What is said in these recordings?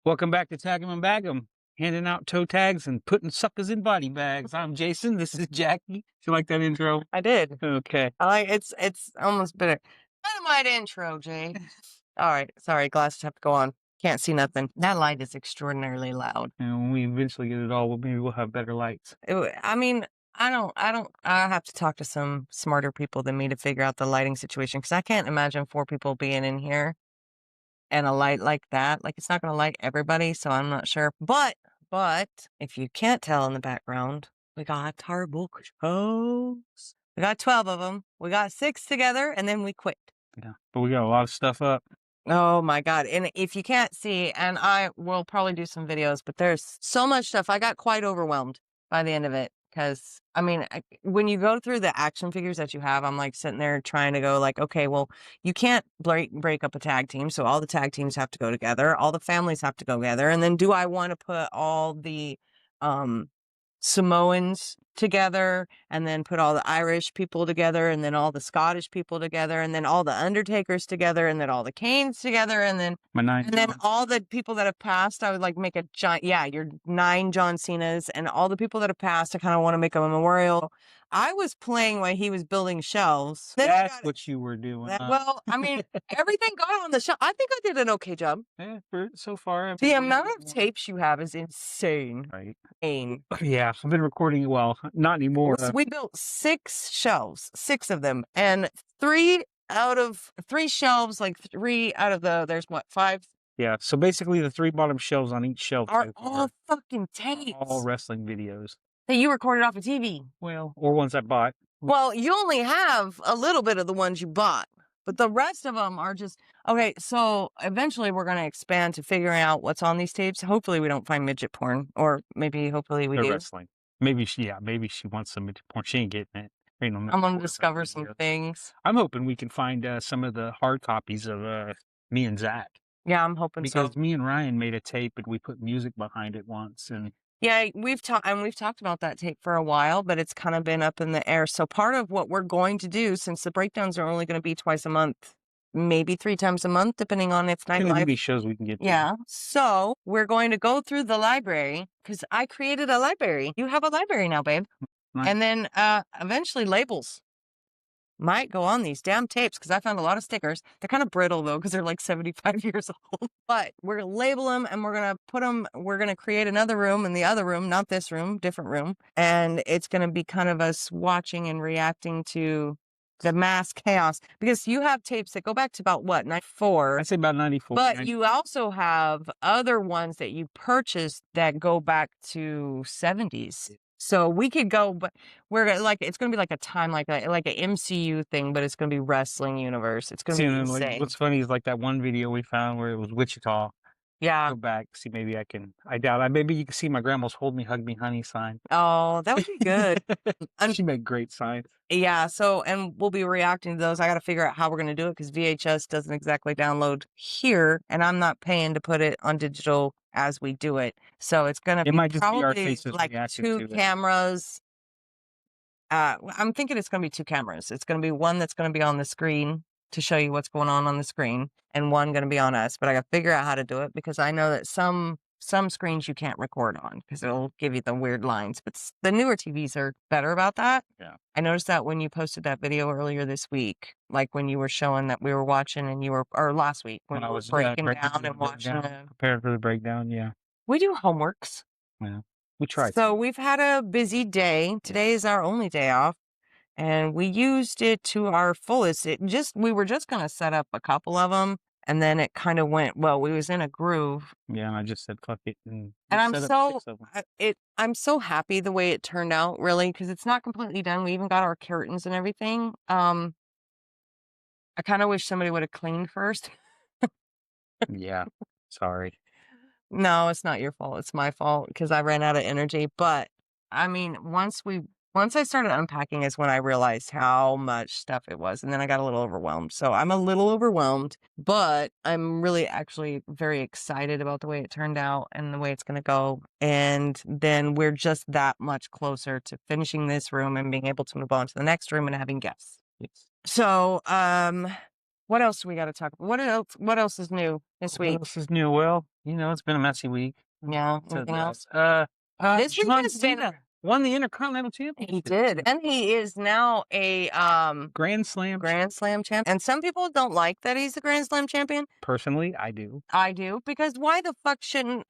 Welcome back to Tag 'em and Bag 'em, handing out toe tags and putting suckers in body bags. I'm Jason. This is Jackie. You like that intro? I did. Okay. I like it's almost better. Dynamite intro, Jay. All right, sorry, glasses have to go on. Can't see nothing. That light is extraordinarily loud. And when we eventually get it all, maybe we'll have better lights. I mean, I have to talk to some smarter people than me to figure out the lighting situation because I can't imagine 4 people being in here and a light like that. Like, it's not going to light everybody, so I'm not sure. But if you can't tell in the background, we got our book shows. We got 12 of them. We got 6 together, and then we quit. Yeah, but we got a lot of stuff up. Oh my God. And if you can't see, and I will probably do some videos, but there's so much stuff. I got quite overwhelmed by the end of it. Cause I mean, when you go through the action figures that you have, I'm like sitting there trying to go like, okay, well, you can't break up a tag team. So all the tag teams have to go together. All the families have to go together. And then do I want to put all the, Samoans together and then put all the Irish people together and then all the Scottish people together and then all the Undertakers together and then all the Kanes together and then all the people that have passed. I would like make a giant, your 9 John Cena's and all the people that have passed. I kind of want to make a memorial. I was playing while he was building shelves. That's what you were doing. Well, I mean, everything got on the shelf. I think I did an okay job. Yeah, so far. The amount of tapes you have is insane. Right. Yeah, I've been recording, well, not anymore. We built 6 shelves, 6 of them, and 3 shelves, like 3 out of there's what, 5? Yeah, so basically the 3 bottom shelves on each shelf are all fucking tapes. All wrestling videos. That you recorded off of TV. Well, or ones I bought. Well, you only have a little bit of the ones you bought, but the rest of them are just, okay, so eventually we're going to expand to figuring out what's on these tapes. Hopefully we don't find midget porn, or hopefully we do. Wrestling. Maybe she wants some midget porn. She ain't getting it. I'm going to discover some things. I'm hoping we can find some of the hard copies of me and Zach. Yeah, I'm hoping because me and Ryan made a tape and we put music behind it once. And yeah, we've talked about that tape for a while, but it's kind of been up in the air. So part of what we're going to do, since the breakdowns are only going to be twice a month, maybe 3 times a month, depending on if nightlife shows we can get. Yeah. So we're going to go through the library because I created a library. You have a library now, babe. Nice. And then eventually labels might go on these damn tapes because I found a lot of stickers. They're kind of brittle though because they're like 75 years old. But we're going to label them and we're going to put them, we're going to create another room in the other room, not this room, different room. And it's going to be kind of us watching and reacting to the mass chaos because you have tapes that go back to about what, 94? I say about 94. But you also have other ones that you purchased that go back to 70s. So we could go, but we're like, it's going to be like a time like an MCU thing, but it's going to be wrestling universe. It's going to be insane. Like, what's funny is like that one video we found where it was Wichita. Yeah. Go back, see, maybe I doubt maybe you can see my grandma's hold me, hug me, honey sign. Oh, that would be good. She made great signs. Yeah. So, and we'll be reacting to those. I got to figure out how we're going to do it because VHS doesn't exactly download here and I'm not paying to put it on digital as we do it. So it's going to be might just probably be our faces like 2 cameras. I'm thinking it's going to be 2 cameras. It's going to be one that's going to be on the screen to show you what's going on the screen and one going to be on us. But I got to figure out how to do it because I know that some screens you can't record on because it'll give you the weird lines. But the newer TVs are better about that. Yeah. I noticed that when you posted that video earlier this week, like when you were showing that we were watching and or last week when I was breaking down and watching prepared for the breakdown. Yeah. We do homeworks. Yeah. We tried. So we've had a busy day. Today is our only day off. And we used it to our fullest. We were just going to set up a couple of them. And then it kind of went, we was in a groove. Yeah. And I just said, fuck it. And I'm so happy the way it turned out, really, because it's not completely done. We even got our curtains and everything. I kind of wish somebody would have cleaned first. Yeah. Sorry. No, it's not your fault. It's my fault because I ran out of energy. But I mean, once I started unpacking is when I realized how much stuff it was. And then I got a little overwhelmed. So I'm a little overwhelmed, but I'm really actually very excited about the way it turned out and the way it's going to go. And then we're just that much closer to finishing this room and being able to move on to the next room and having guests. Yes. So, What else do we got to talk about? What else is new this What week? else is new? Well, it's been a messy week. Yeah. Said Anything that. else? This week John has been. Cena won the Intercontinental He Championship. did, and he is now a Grand Slam. Grand Slam champion. And some people don't like that he's a Grand Slam champion. Personally, I do. I do, because why the fuck shouldn't,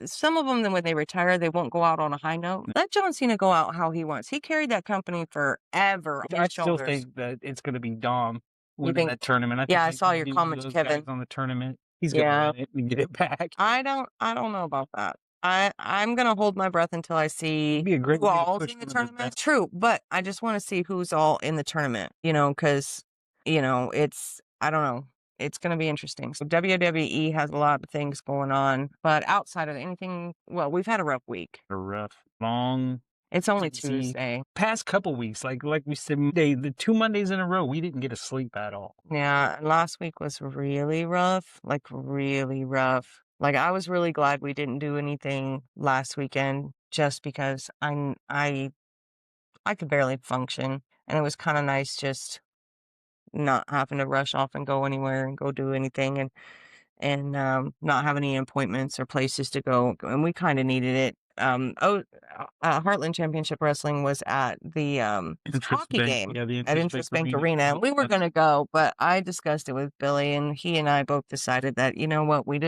some of them, when they retire, they won't go out on a high note. Let John Cena go out how he wants. He carried that company forever on I his still shoulders. think that it's going to be Dom winning think- that tournament. Yeah, I think saw he's your gonna be one of comments, those Kevin. guys on the tournament. He's going to Yeah. win it and get it back. I don't know about that. I'm gonna hold my breath until I see It'd be a great who way to all's push in the one of the tournament. best. True, but I just want to see who's all in the tournament. Because it's, I don't know. It's going to be interesting. So WWE has a lot of things going on, but outside of anything, well, we've had a rough week. A rough, long. It's only busy Tuesday. Past couple weeks, like we said, the 2 Mondays in a row, we didn't get to sleep at all. Yeah, last week was really rough, like really rough. Like, I was really glad we didn't do anything last weekend, just because I could barely function, and it was kind of nice just not having to rush off and go anywhere and go do anything, and not have any appointments or places to go. And we kind of needed it. Heartland Championship Wrestling was at the hockey game at Interest Bank Arena, and we were going to go, but I discussed it with Billy, and he and I both decided that, you know what, we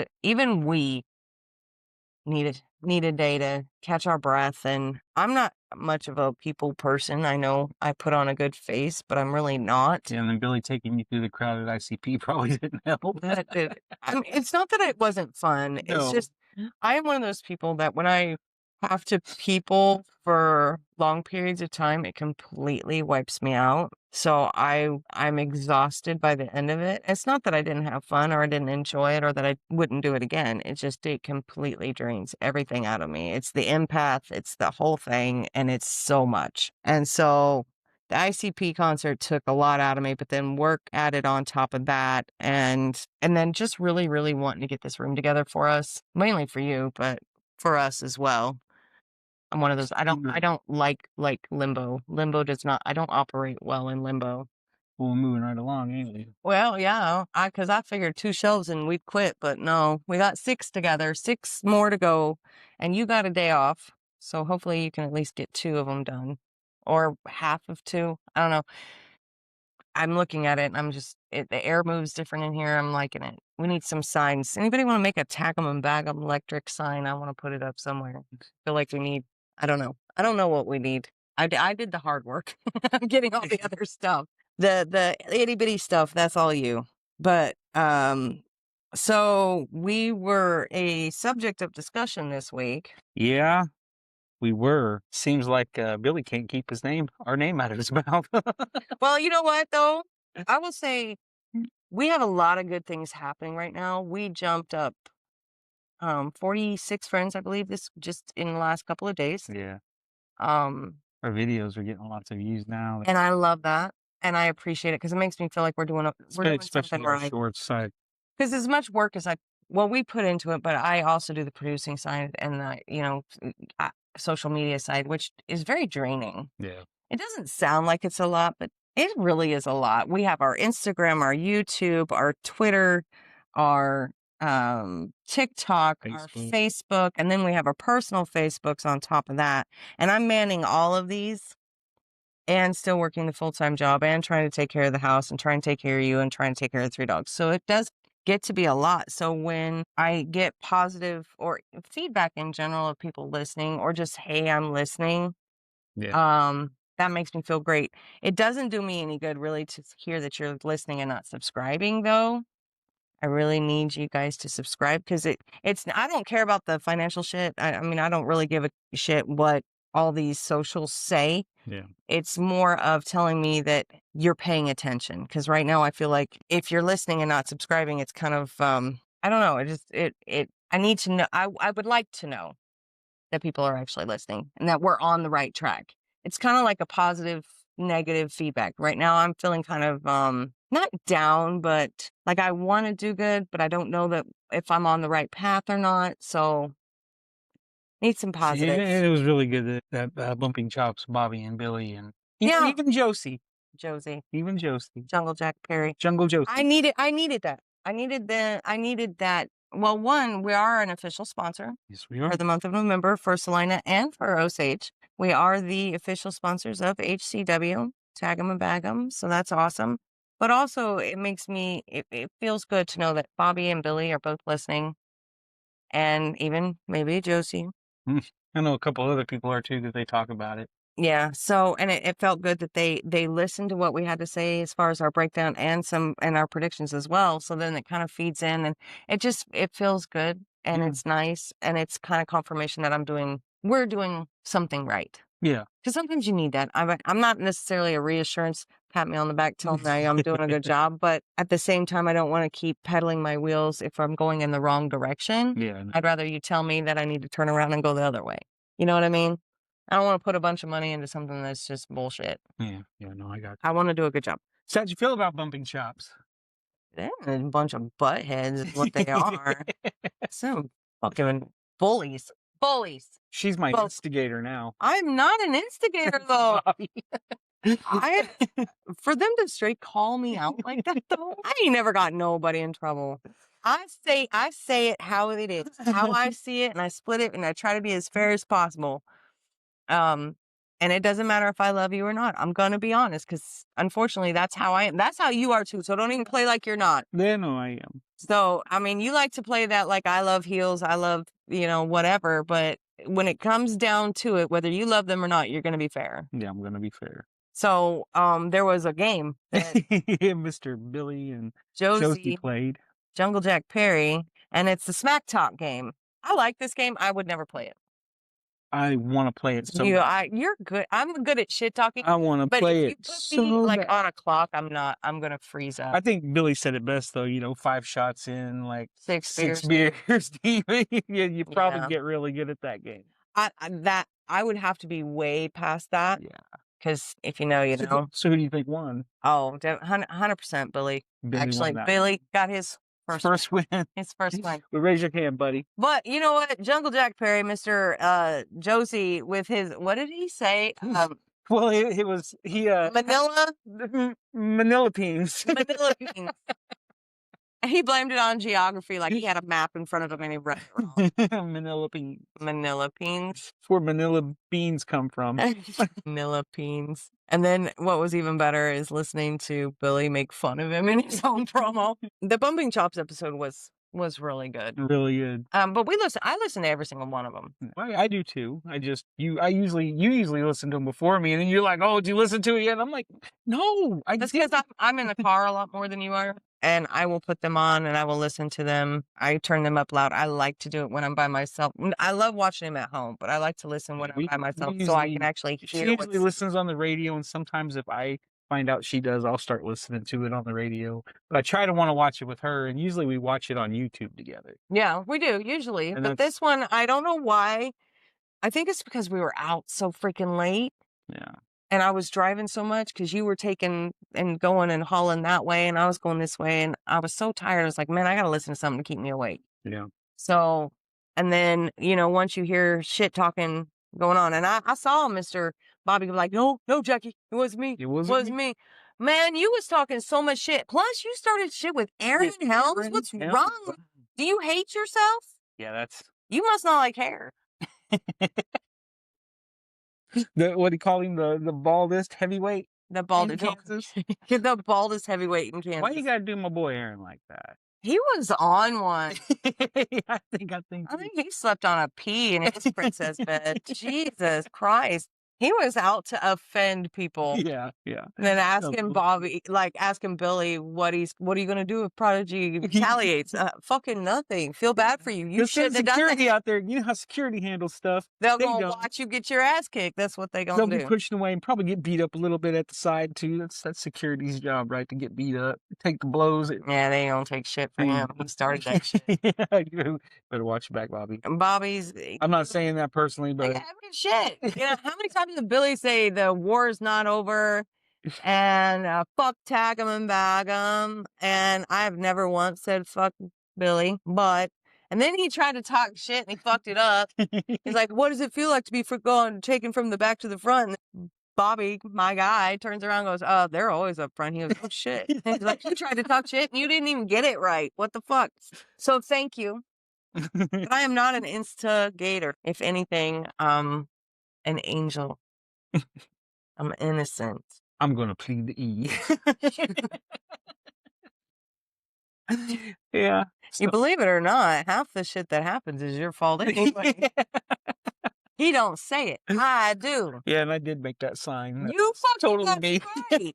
need a day to catch our breath. And I'm not much of a people person. I know I put on a good face, but I'm really not. Yeah, and then Billy taking you through the crowd at ICP probably didn't help. I mean, it's not that it wasn't fun. It's No. just, I am one of those people that when I have to people for long periods of time, it completely wipes me out. So I'm exhausted by the end of it. It's not that I didn't have fun or I didn't enjoy it or that I wouldn't do it again. It's just, it completely drains everything out of me. It's the empath, it's the whole thing, and it's so much. And so the ICP concert took a lot out of me, but then work added on top of that, and then just really, really wanting to get this room together for us, mainly for you, but for us as well. I'm one of those. I don't like limbo. Limbo does not. I don't operate well in limbo. Well, we're moving right along, ain't we? Well, yeah, because I figured 2 shelves and we'd quit, but no, we got 6 together, 6 more to go, and you got a day off, so hopefully you can at least get 2 of them done, or half of 2. I don't know. I'm looking at it and I'm just, the air moves different in here. I'm liking it. We need some signs. Anybody want to make a tag 'em and bag 'em electric sign? I want to put it up somewhere. I feel like we need, I don't know. I don't know what we need. I did the hard work. I'm getting all the other stuff. The itty bitty stuff, that's all you. But, so we were a subject of discussion this week. Yeah, we were. Seems like Billy can't keep our name out of his mouth. Well, you know what, though? I will say we have a lot of good things happening right now. We jumped up 46 friends, I believe, this just in the last couple of days. Yeah. Our videos are getting lots of views now. And I love that. And I appreciate it because it makes me feel like we're doing something our right. short side. Because as much work as we put into it, but I also do the producing side and the, social media side, which is very draining. Yeah. It doesn't sound like it's a lot, but it really is a lot. We have our Instagram, our YouTube, our Twitter, our TikTok, our Facebook, and then we have our personal Facebooks on top of that. And I'm manning all of these and still working the full-time job and trying to take care of the house and trying to take care of you and trying to take care of the 3 dogs. So it does get to be a lot. So when I get positive or feedback in general of people listening or just, hey, I'm listening, that makes me feel great. It doesn't do me any good really to hear that you're listening and not subscribing, though. I really need you guys to subscribe because I don't care about the financial shit. I mean, I don't really give a shit what all these socials say. Yeah. It's more of telling me that you're paying attention. Because right now I feel like if you're listening and not subscribing, it's kind of, I don't know. I need to know. I would like to know that people are actually listening and that we're on the right track. It's kind of like a positive, negative feedback. Right now I'm feeling kind of, not down, but like I want to do good, but I don't know that if I'm on the right path or not. So need some positive. Yeah, it was really good that bumping chops, Bobby and Billy, and even Josie. Josie. Even Josie. Jungle Jack Perry. Jungle Josie. I needed that. I needed that. Well, one, we are an official sponsor. Yes, we are. For the month of November for Salina and for Osage. We are the official sponsors of HCW. Tag 'em and bag 'em. So that's awesome. But also, it makes me, it feels good to know that Bobby and Billy are both listening. And even maybe Josie. I know a couple other people are too, because they talk about it. Yeah. So, and it felt good that they listened to what we had to say as far as our breakdown and our predictions as well. So then it kind of feeds in, and it feels good, and it's nice, and it's kind of confirmation that we're doing something right. Yeah. Because sometimes you need that. I'm not necessarily a reassurance, pat me on the back, tell me I'm doing a good job, but at the same time, I don't want to keep pedaling my wheels if I'm going in the wrong direction. Yeah. I'd rather you tell me that I need to turn around and go the other way. You know what I mean? I don't want to put a bunch of money into something that's just bullshit. Yeah. Yeah. No, I got you. I want to do a good job. So how'd you feel about bumping chops? They're a bunch of butt heads is what they are. Some fucking bullies. Bullies. She's my instigator now. I'm not an instigator though. For them to straight call me out like that though, I ain't never got nobody in trouble. I say it how it is, how I see it, and I split it, and I try to be as fair as possible. And it doesn't matter if I love you or not. I'm gonna be honest, because unfortunately, that's how I am. That's how you are too. So don't even play like you're not. Yeah, no, I am. So I mean, you like to play that like I love heels, I love whatever. But when it comes down to it, whether you love them or not, you're gonna be fair. Yeah, I'm gonna be fair. So there was a game that Mr. Billy and Josie played. Jungle Jack Perry, and it's the Smack Talk game. I like this game. I would never play it. I want to play it so bad. You're good. I'm good at shit talking. I want to play it so like bad. on a clock, I'm not. I'm gonna freeze up. I think Billy said it best though. 5 shots in, like six beers deep. You probably get really good at that game. I would have to be way past that. Yeah. Because if you know, you know. So who do you think won? Oh, 100% Billy. Actually, Billy got his first win. His first win. Well, raise your hand, buddy. But you know what? Jungle Jack Perry, Mr. Josie, with his, what did he say? Well, it was, Manila beans. Manila beans. He blamed it on geography, like he had a map in front of him and he read it wrong. Manila beans. Manila beans. That's where Manila beans come from. Manila beans. And then what was even better is listening to Billy make fun of him in his own promo. The Bumping Chops episode was really good. Really good. But I listen to every single one of them. I do too. You usually listen to them before me, and then you're like, oh, did you listen to it yet? I'm like, no. That's because I'm in the car a lot more than you are. And I will put them on and I will listen to them. I turn them up loud. I like to do it when I'm by myself. I love watching them at home, but I like to listen when I'm by myself so I can actually hear. She usually listens on the radio, and sometimes if I find out she does, I'll start listening to it on the radio. But I try to want to watch it with her, and usually we watch it on YouTube together. Yeah, we do usually. But this one, I don't know why. I think it's because we were out so freaking late. Yeah. And I was driving so much because you were taking and going and hauling that way, and I was going this way, and I was so tired. I was like, man, I got to listen to something to keep me awake. Yeah. So, and then, once you hear shit talking going on, and I saw Mr. Bobby be like, no, Jackie, it was me. It was me. Man, you was talking so much shit. Plus, you started shit with Aaron Helms. What's wrong? Do you hate yourself? Yeah, You must not like hair. What do you call him? The baldest heavyweight? The baldest. Kansas? The baldest heavyweight in Kansas. Why you gotta do my boy Aaron like that? He was on one. I think he slept on a pea in his princess bed. Jesus Christ. He was out to offend people. Yeah. And then asking Billy what are you going to do if Prodigy retaliates? Fucking nothing. Feel bad for you. You shouldn't have done that. Security out there, you know how security handles stuff. They'll go watch you get your ass kicked. That's what they're going to do. They'll be pushing away and probably get beat up a little bit at the side too. That's security's job, right? To get beat up, take the blows. Yeah, they don't take shit for him. He started that shit. Yeah, you better watch your back, Bobby. I'm not saying that personally, but shit. How many times did Billy say the war is not over and fuck tag 'em and bag 'em? And I've never once said fuck Billy, and then he tried to talk shit and he fucked it up. He's like, what does it feel like to be taken from the back to the front? Bobby, my guy, turns around and goes, they're always up front. He goes, oh shit. He's like, you tried to talk shit and you didn't even get it right. What the fuck? So thank you. But I am not an instigator. If anything, an angel. I'm innocent. I'm gonna plead the E. Yeah. You believe it or not, half the shit that happens is your fault anyway. He don't say it. I do. Yeah, and I did make that sign. You fucking totally got me. right.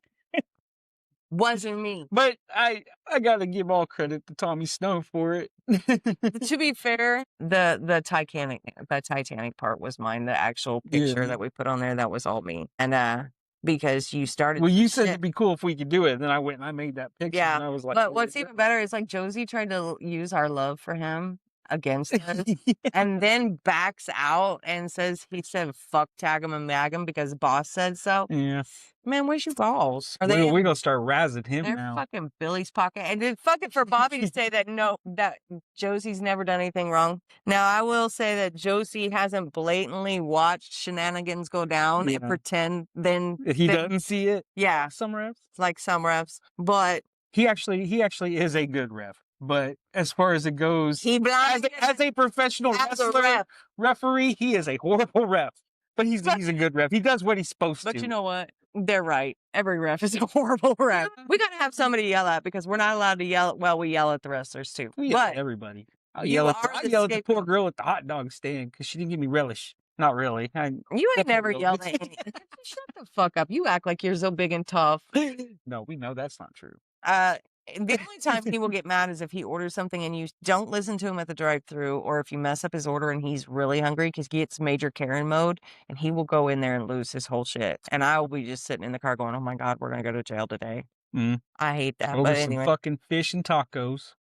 Wasn't me. But I gotta give all credit to Tommy Snow for it. To be fair, the Titanic part was mine. The actual picture that we put on there, that was all me. And because you started. Well, you said it'd be cool if we could do it, and then I went and I made that picture. Yeah, and I was like, but what's even better is like Josie tried to use our love for him against us, and then backs out and says he said fuck tag him and mag him because boss said so. Yeah. Man, where's your balls? We're gonna start razzing him they're now. Fucking Billy's pocket. And then fucking for Bobby to say that that Josie's never done anything wrong. Now I will say that Josie hasn't blatantly watched shenanigans go down and pretend then he doesn't see it. Yeah. Some refs. Like some refs. But he actually is a good ref. But as far as it goes, as a professional wrestler, referee, he is a horrible ref. But he's a good ref. He does what he's supposed to. But you know what? They're right. Every ref is a horrible ref. We gotta have somebody to yell at because we're not allowed to yell. Well, we yell at the wrestlers too. We yell at everybody. I yell at the poor girl at the hot dog stand because she didn't give me relish. Not really. You ain't never yelled at me. Shut the fuck up. You act like you're so big and tough. No, we know that's not true. The only time he will get mad is if he orders something and you don't listen to him at the drive-thru, or if you mess up his order and he's really hungry because he gets major Karen mode and he will go in there and lose his whole shit. And I will be just sitting in the car going, oh my God, we're going to go to jail today. I hate that. Over but some anyway. fucking fish and tacos.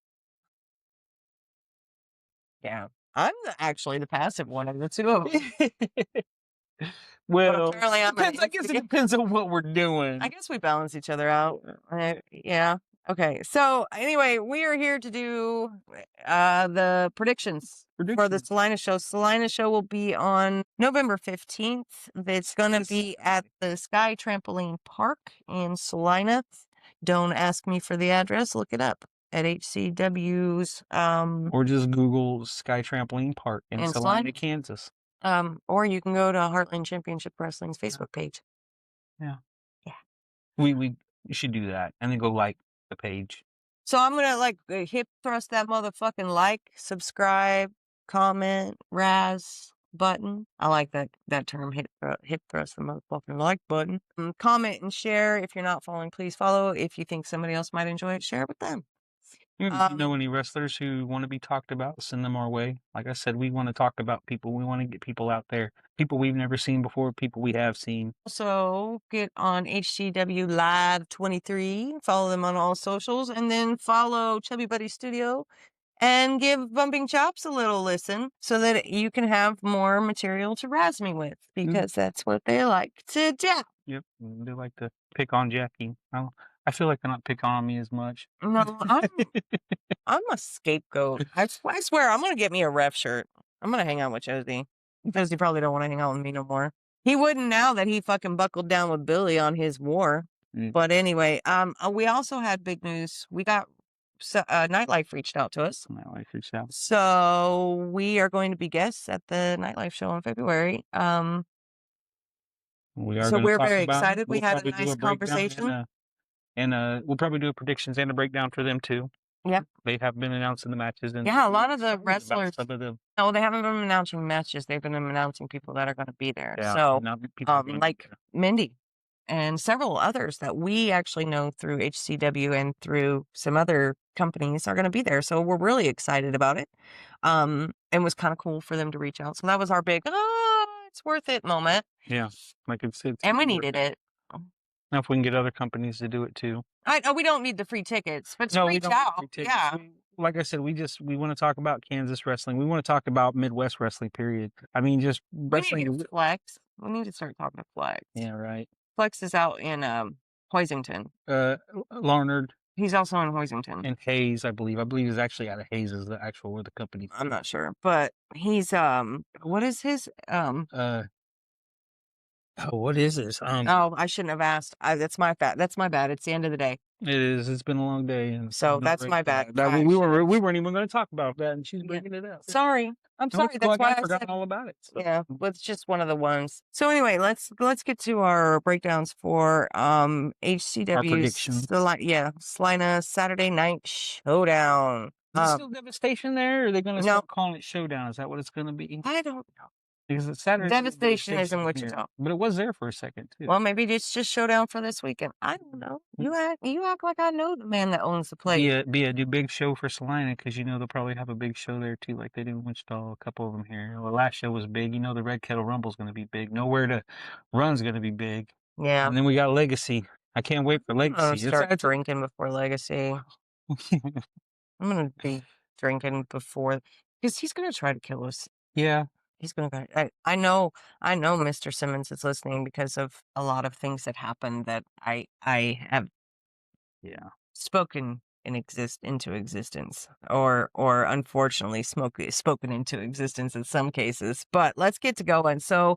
Yeah. I'm actually the passive one of the two of them. Well, I guess it depends on what we're doing. I guess we balance each other out. Yeah. Okay. So anyway, we are here to do the predictions for the Salina show. Salina show will be on November 15th. It's going to be at the Sky Trampoline Park in Salina. Don't ask me for the address. Look it up at HCW's. Or just Google Sky Trampoline Park in Salina, Kansas. Or you can go to Heartland Championship Wrestling's Facebook page. Yeah. Yeah. We should do that and then go like the page. So I'm going to hip thrust that motherfucking like, subscribe, comment, razz button. I like that term, hip thrust the motherfucking like button. Comment and share. If you're not following, please follow. If you think somebody else might enjoy it, share it with them. If you know any wrestlers who want to be talked about, send them our way. Like I said, we want to talk about people. We want to get people out there. People we've never seen before, people we have seen. Also, get on HCW Live 23. Follow them on all socials. And then follow Chubby Buddy Studio. And give Bumping Chops a little listen so that you can have more material to razz me with. Because that's what they like to do. Yep. They like to pick on Jackie. I feel like they're not picking on me as much. No, I'm a scapegoat. I swear, I'm going to get me a ref shirt. I'm going to hang out with Josie. Josie probably don't want to hang out with me no more. He wouldn't now that he fucking buckled down with Billy on his war. But anyway, we also had big news. We got Nightlife reached out to us. Nightlife reached out. So we are going to be guests at the Nightlife show in February. We're very excited. We had a nice conversation. And we'll probably do a predictions and a breakdown for them too. Yep. They have been announcing the matches. And a lot of the wrestlers. Some of them. No, they haven't been announcing matches. They've been announcing people that are going to be there. Yeah, so, like Mindy and several others that we actually know through HCW and through some other companies are going to be there. So we're really excited about it. And it was kind of cool for them to reach out. So that was our big, it's worth it moment. Yeah. Like it's and we needed it. Now, if we can get other companies to do it too. We don't need the free tickets, but to reach out. Yeah. Like I said, we want to talk about Kansas wrestling. We want to talk about Midwest wrestling, period. I mean, just wrestling. We need to Flex. We need to start talking to Flex. Yeah, right. Flex is out in Hoisington. Larnard. He's also in Hoisington. And Hayes, I believe. I believe he's actually out of Hayes is the actual where the company. I'm not sure. But he's what is his Oh, what is this? Oh, I shouldn't have asked. That's my bad. That's my bad. It's the end of the day. It is. It's been a long day, and So that's my bad. we weren't even going to talk about that, and she's bringing it up. Sorry. I'm sorry. That's why I forgot said all about it. So. yeah. It's just one of the ones. So anyway, let's get to our breakdowns for HCW. Our predictions. Salina Saturday Night Showdown. Is it still Devastation there, or are they going to start calling it Showdown? Is that what it's going to be? I don't know. Because it's Saturday. Devastation is in Wichita. Yeah. But it was there for a second, too. Well, maybe it's just Showdown for this weekend. I don't know. You act like I know the man that owns the place. Be a big show for Salina, because they'll probably have a big show there, too, like they do in Wichita. A couple of them here. The last show was big. The Red Kettle Rumble's going to be big. Nowhere to Run's going to be big. Yeah. And then we got Legacy. I can't wait for Legacy. Start drinking before Legacy. I'm going to be drinking before, because he's going to try to kill us. Yeah. He's going to, I know Mr. Simmons is listening because of a lot of things that happened that I have spoken into existence or unfortunately spoken into existence in some cases. But let's get to going. So,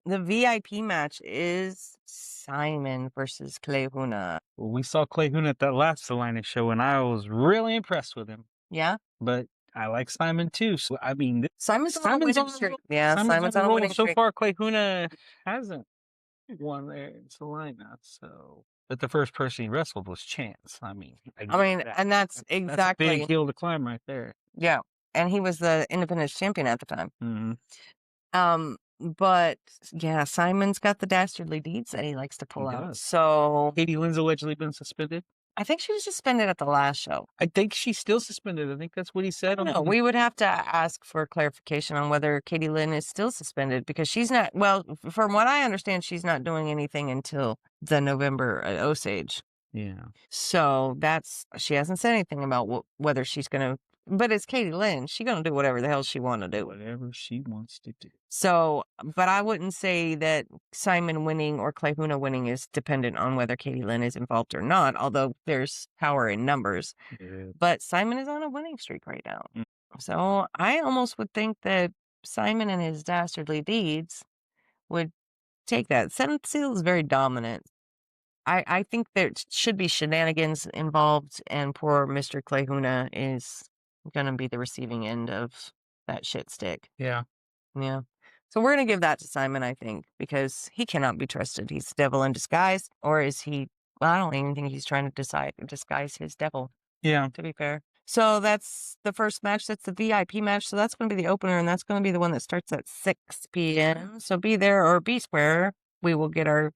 the VIP match is Simon versus Clay Huna. Well, we saw Clay Huna at that last Salina show, and I was really impressed with him. Yeah? But I like Simon, too. So, Simon's on a winning streak. Yeah, Simon's on a winning streak. So far, Clay Huna hasn't won there in Salina, so... But the first person he wrestled was Chance. And that's exactly... That's a big hill to climb right there. Yeah, and he was the Independence champion at the time. Mm-hmm. But yeah, Simon's got the dastardly deeds that he likes to pull out. So Katie Lynn's allegedly been suspended. I think she was suspended at the last show. I think she's still suspended. I think that's what he said. No, we would have to ask for clarification on whether Katie Lynn is still suspended because she's not. Well, from what I understand, she's not doing anything until the November Osage. Yeah. So she hasn't said anything about whether she's going to. But it's Katie Lynn. She's going to do whatever the hell she wants to do. Whatever she wants to do. So, but I wouldn't say that Simon winning or Clay Huna winning is dependent on whether Katie Lynn is involved or not, although there's power in numbers. Yeah. But Simon is on a winning streak right now. So I almost would think that Simon and his dastardly deeds would take that. Seven Seal is very dominant. I think there should be shenanigans involved, and poor Mr. Clay Huna is going to be the receiving end of that shit stick. Yeah. Yeah. So we're going to give that to Simon, I think, because he cannot be trusted. He's the devil in disguise. Or is he? Well, I don't even think he's trying to disguise his devil. Yeah. To be fair. So that's the first match. That's the VIP match. So that's going to be the opener, and that's going to be the one that starts at 6 p.m. So be there or be square. We will get our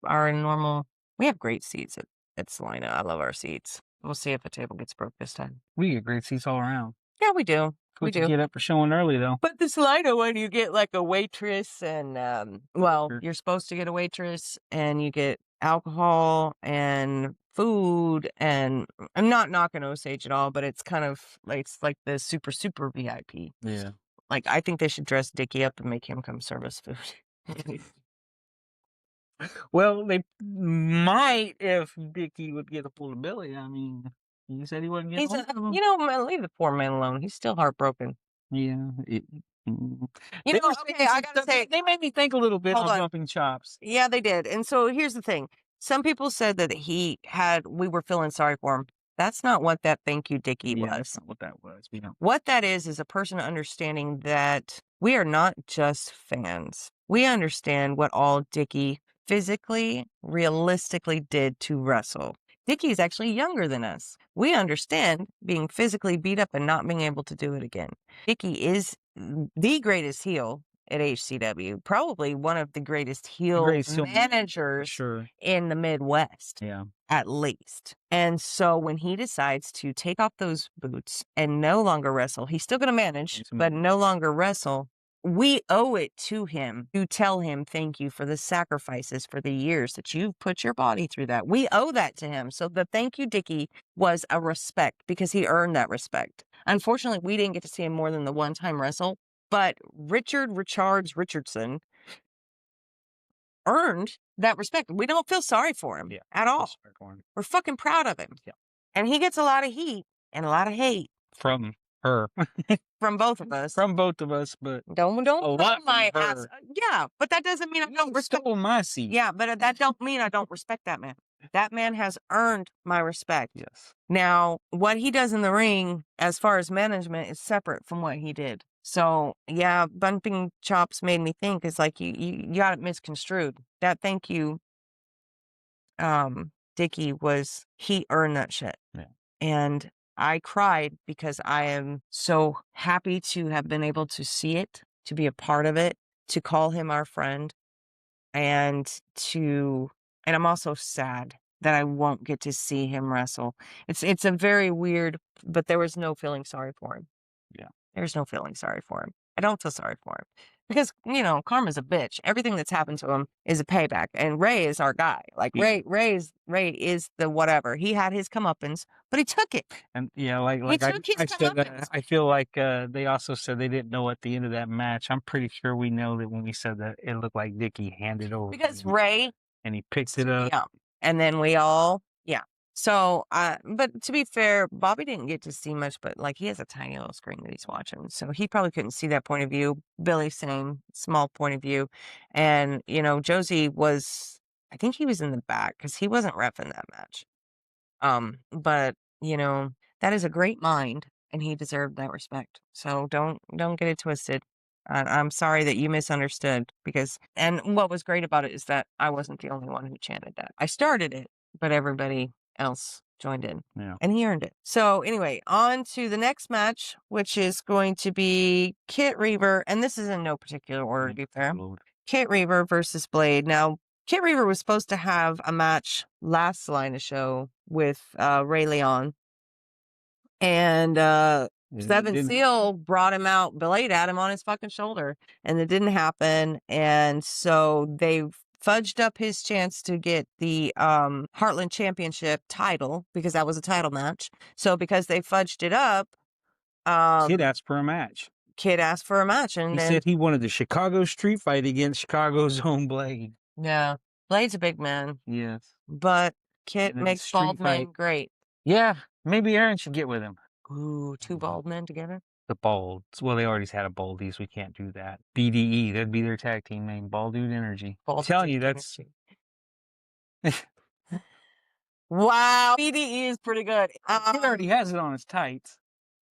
normal. We have great seats at Salina. I love our seats. We'll see if the table gets broke this time. We get great seats all around. Yeah, we do. We do. Get up for showing early, though. But the Salina one, you get like a waitress and, you're supposed to get a waitress and you get alcohol and food, and I'm not knocking Osage at all, but it's kind of like, it's like the super, super VIP. Yeah. Like, I think they should dress Dickie up and make him come serve us food. Well, they might if Dickie would get a hold of Billy. I mean, he said he wouldn't get hold of him. Leave the poor man alone. He's still heartbroken. Yeah. I gotta say, they made me think a little bit on Bumping Chops. Yeah, they did. And so here's the thing. Some people said that we were feeling sorry for him. That's not what that thank you, Dickie was. That's not what that was. What that is a person understanding that we are not just fans. We understand what all Dickie physically, realistically did to wrestle. Dickie is actually younger than us. We understand being physically beat up and not being able to do it again. Dickie is the greatest heel at HCW, probably one of the greatest heel managers in the Midwest, at least. And so when he decides to take off those boots and no longer wrestle, he's still going to manage, but no longer wrestle. We owe it to him to tell him thank you for the sacrifices for the years that you've put your body through that. We owe that to him. So the thank you, Dickie, was a respect because he earned that respect. Unfortunately, we didn't get to see him more than the one-time wrestle, but Richardson earned that respect. We don't feel sorry for him at all. We're fucking proud of him. Yeah. And he gets a lot of heat and a lot of hate. From Her. From both of us. From both of us, but Don't a lot my from ass. her. Yeah, but that doesn't mean I don't respect. Stole my seat. Yeah, but that don't mean I don't respect that man. That man has earned my respect. Yes. Now, what he does in the ring, as far as management, is separate from what he did. So, yeah, bumping chops made me think it's like you got it misconstrued. That thank you, Dickie, was he earned that shit. Yeah. And I cried because I am so happy to have been able to see it, to be a part of it, to call him our friend, and I'm also sad that I won't get to see him wrestle. It's a very weird, but there was no feeling sorry for him. Yeah. There's no feeling sorry for him. I don't feel sorry for him because, karma's a bitch. Everything that's happened to him is a payback. And Ray is our guy. Like Ray is the whatever. He had his comeuppance, but he took it. And yeah, like He took his I said, comeuppance. I feel like they also said they didn't know at the end of that match. I'm pretty sure we know that when we said that it looked like Dickie handed over Because Ray, and he picked it up. yeah, and then we all, yeah. So, but to be fair, Bobby didn't get to see much, but like he has a tiny little screen that he's watching, so he probably couldn't see that point of view. Billy, same small point of view, and Josie was, I think he was in the back because he wasn't reffing that match. But that is a great mind, and he deserved that respect. So don't get it twisted. I'm sorry that you misunderstood and what was great about it is that I wasn't the only one who chanted that. I started it, but everybody else joined in. Yeah. And he earned it. So anyway, on to the next match, which is going to be Kit Reaver, and this is in no particular order to be fair. Kit Reaver versus Blade. Now, Kit Reaver was supposed to have a match last Salina show with Ray Leon. And Seven Seal brought him out, Blade at him on his fucking shoulder. And it didn't happen. And so they fudged up his chance to get the Heartland Championship title because that was a title match. So because they fudged it up, Kid asked for a match. And he said he wanted the Chicago street fight against Chicago's own Blade. Yeah. Blade's a big man. Yes. But Kit makes bald men great. Yeah. Maybe Aaron should get with him. Ooh, two bald men together? The Balds. Well, they already had a Baldies. We can't do that. BDE. That'd be their tag team name. Bald Dude Energy. I'm telling you, that's... Wow. BDE is pretty good. He already has it on his tights.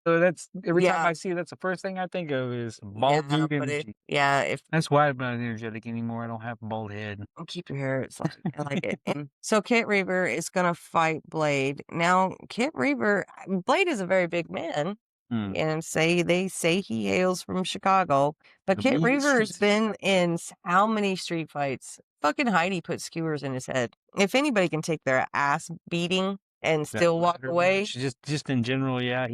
So that's every time I see it, that's the first thing I think of is Bald Dude Energy. That's why I'm not energetic anymore. I don't have a bald head. Keep your hair. It's like, I like it. And so Kit Reaver is gonna fight Blade. Now, Kit Reaver, Blade is a very big man. And they say he hails from Chicago. But Kit Reaver has been in how many street fights? Fucking Heidi put skewers in his head. If anybody can take their ass beating and still walk away. Just in general, yeah.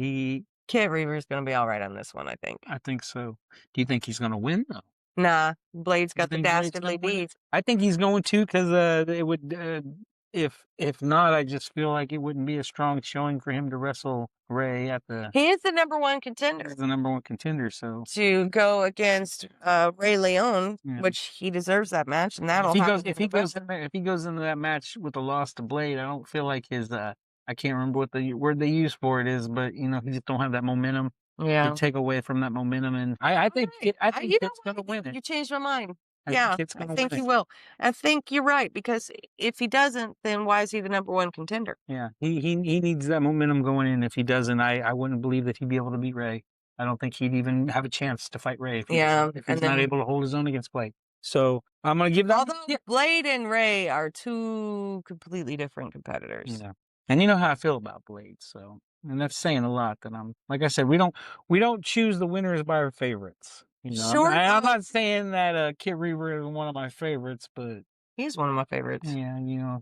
Kit Reaver's going to be all right on this one, I think. I think so. Do you think he's going to win, though? Nah, Blade's got the dastardly deeds. I think he's going to because it would. If not, I just feel like it wouldn't be a strong showing for him to wrestle Ray at the. He is the number one contender. He's the number one contender, so to go against Ray Leon, which he deserves that match, and that'll. If he goes into that match with a loss to Blade, I don't feel like his. I can't remember what the word they use for it is, but he just don't have that momentum. Yeah, to take away from that momentum, and I think Kit's gonna win it. You changed my mind. I think he will. I think you're right because if he doesn't, then why is he the number one contender? Yeah, he needs that momentum going in. If he doesn't, I wouldn't believe that he'd be able to beat Ray. I don't think he'd even have a chance to fight Ray if he's not able to hold his own against Blade. So I'm gonna give that. Although Blade and Ray are two completely different competitors. Yeah, and you know how I feel about Blade, so. And that's saying a lot. That like I said, we don't choose the winners by our favorites. Sure. I'm not saying that Kit Reaver is one of my favorites, but he's one of my favorites. Yeah,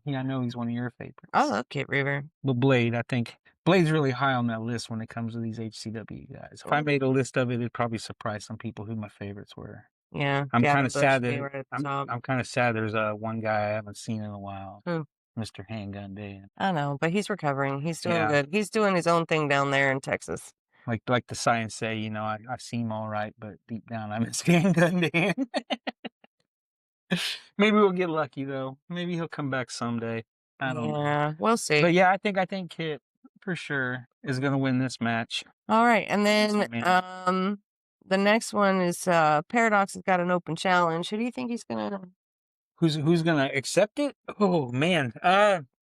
I know he's one of your favorites. I love Kit Reaver. But Blade, I think Blade's really high on that list when it comes to these HCW guys. If I made a list of it, it'd probably surprise some people who my favorites were. Yeah, I'm kind of sad that I'm kind of sad. There's one guy I haven't seen in a while. Who? Mr. Handgun Dan. I know, but he's recovering. He's doing good. He's doing his own thing down there in Texas. Like the science say, I seem all right, but deep down I miss Handgun Dan. Maybe we'll get lucky though. Maybe he'll come back someday. I don't know. Yeah, we'll see. But yeah, I think Kit for sure is going to win this match. All right, and then Man. the next one is Paradox has got an open challenge. Who do you think he's gonna? Who's going to accept it? Oh man.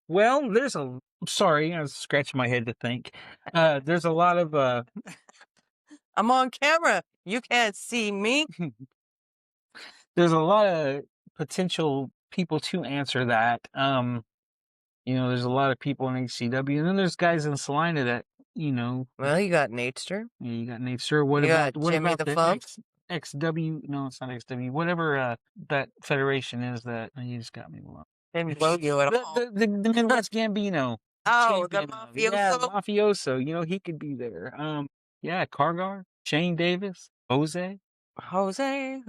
Well, there's a. Sorry, I was scratching my head to think. There's a lot of. I'm on camera. You can't see me. There's a lot of potential people to answer that. There's a lot of people in HCW, and then there's guys in Salina that, Well, you got Natester. Yeah, you got Nate Sir. What You about got Jimmy the Funk? XW? No, it's not XW. Whatever that federation is that you just got me wrong. Didn't blow you at all. The Midwest Gambino. Oh, the champion of- mafioso. Yeah, mafioso. He could be there. Yeah, Cargar, Shane Davis, Jose. Jose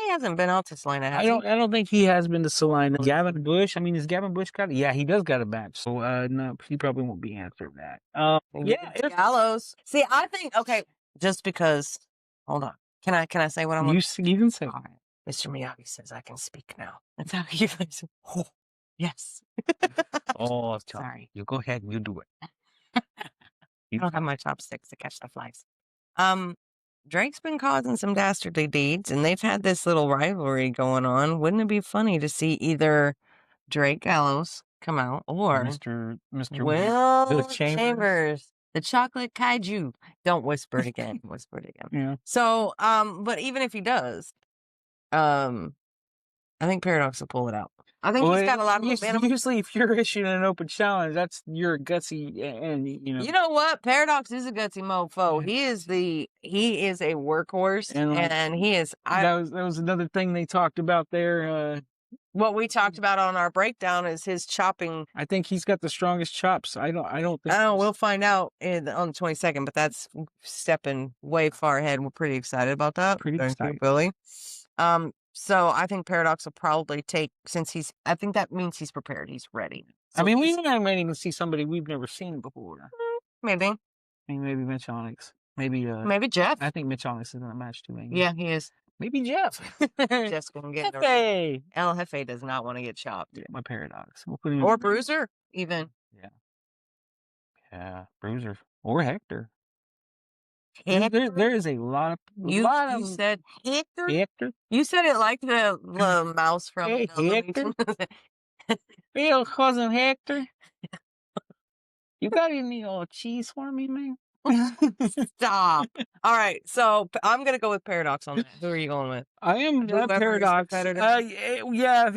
hasn't been out to Salina. Has I don't think he has been to Salina. Gavin Bush. I mean, is Gavin Bush got it? Yeah, he does got a match. So no, he probably won't be answering that. Yeah, Gallows. See, I think just because. Hold on. Can I say what I'm? You can say. All right. Mr. Miyagi says I can speak now. That's how he plays. Oh, yes. Oh, sorry. You go ahead and you do it. I don't have my chopsticks to catch the flies. Drake's been causing some dastardly deeds, and they've had this little rivalry going on. Wouldn't it be funny to see either Drake Gallows come out or Mr. Will Chambers, the chocolate kaiju? Don't whisper it again. Whisper it again. Yeah. So, but even if he does, I think Paradox will pull it out. I think he's got a lot of momentum. Usually, if you're issuing an open challenge, you're gutsy, and You know what? Paradox is a gutsy mofo. Yeah. He is a workhorse, and he is. That was another thing they talked about there. What we talked about on our breakdown is his chopping. I think he's got the strongest chops. I don't think. We'll find out on the 22nd, but that's stepping way far ahead. We're pretty excited about that. Pretty excited, Billy. So I think Paradox will probably take, I think that means he's prepared. He's ready. So I mean, we might even see somebody we've never seen before. Maybe. I mean, maybe Mitch Onyx. Maybe Jeff. I think Mitch Onyx is in a match too. Maybe. Yeah, he is. Maybe Jeff. Jeff's gonna get Jefe. El Jefe does not want to get chopped. Yeah, my Paradox. We'll put him or Bruiser, even. Yeah. Yeah, Bruiser or Hector. There is a lot of. You said Hector? Hector? You said it like the mouse from. Hey, Hector. Hey, cousin Hector. You got any cheese for me, man? Stop. All right, so I'm gonna go with Paradox on that. Who are you going with? I am Paradox. Yeah.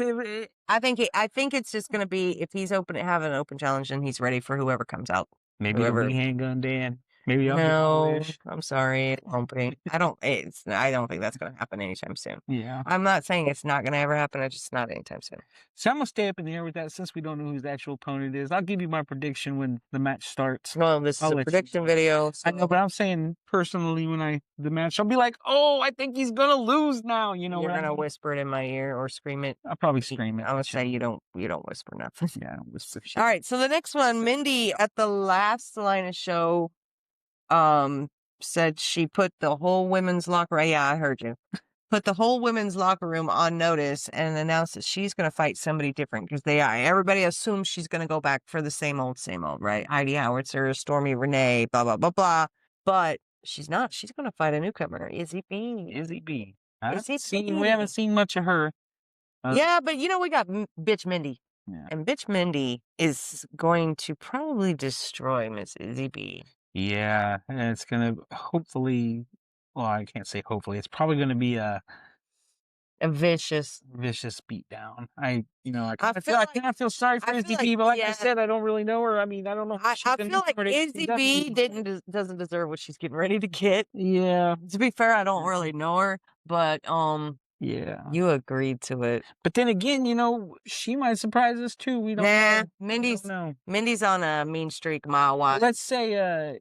I think it's just gonna be if he's have an open challenge and he's ready for whoever comes out. Maybe a handgun Dan. Maybe I'll no. I'm sorry, it won't be. I don't think that's gonna happen anytime soon. Yeah. I'm not saying it's not gonna ever happen. It's just not anytime soon. So I'm gonna stay up in the air with that since we don't know who the actual opponent is. I'll give you my prediction when the match starts. Well, this is a prediction video. So. I know, but I'm saying personally when the match, I'll be like, oh, I think he's gonna lose now. You're gonna whisper it in my ear or scream it. I'll probably scream it. I'm gonna say you don't whisper nothing. Yeah, I don't whisper shit. All right, so the next one, Mindy at the last Salina show. Said she put the whole women's locker. Yeah, I heard you. Put the whole women's locker room on notice and announced that she's going to fight somebody different because everybody assumes she's going to go back for the same old, right? Heidi Howitzer, Stormy Renee, blah blah blah blah. But she's not. She's going to fight a newcomer, Izzy B. We haven't seen much of her. Yeah, but we got bitch Mindy. Yeah. And bitch Mindy is going to probably destroy Miss Izzy B. Yeah, and it's gonna hopefully. Well, I can't say hopefully. It's probably gonna be a vicious beatdown. I kind of feel sorry for Izzy B, but like I said, I don't really know her. I mean, I don't know. I feel like Izzy B doesn't deserve what she's getting ready to get. Yeah. To be fair, I don't really know her, but yeah, you agreed to it. But then again, she might surprise us too. We don't know. Mindy's on a mean streak mile wide. Let's say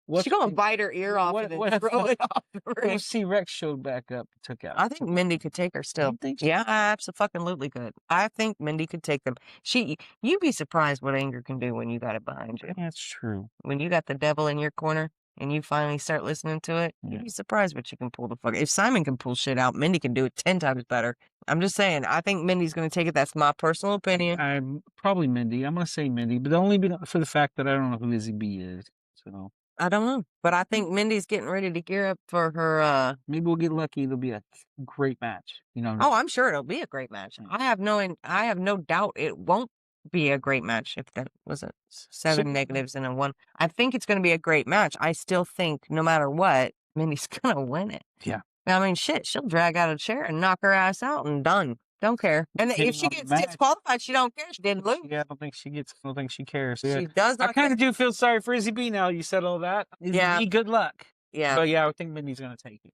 she's gonna bite her ear off and then throw it off the ring. FC Rex showed back up, took out. I think Mindy could take her still. You think so? Yeah, absolutely could. I think Mindy could take them. You'd be surprised what anger can do when you got it behind you. That's true. When you got the devil in your corner, and you finally start listening to it, you'd be surprised what you can pull the fuck. If Simon can pull shit out, Mindy can do it 10 times better. I'm just saying, I think Mindy's going to take it. That's my personal opinion. I'm probably Mindy. I'm going to say Mindy, but only for the fact that I don't know who Lizzie B is. So I don't know, but I think Mindy's getting ready to gear up for her. Maybe we'll get lucky. It'll be a great match. Oh, I'm sure it'll be a great match. I have no doubt it won't be a great match if that wasn't 7 negatives and a 1. I think it's going to be a great match. I still think no matter what, Mindy's going to win it. Yeah. I mean, shit, she'll drag out a chair and knock her ass out and done. Don't care. And if she gets disqualified, she don't care. She didn't lose. Yeah, I don't think she cares. She does not. I kind of do feel sorry for Izzy B now. You said all that. Izzy B, good luck. Yeah. But yeah, I think Mindy's going to take it.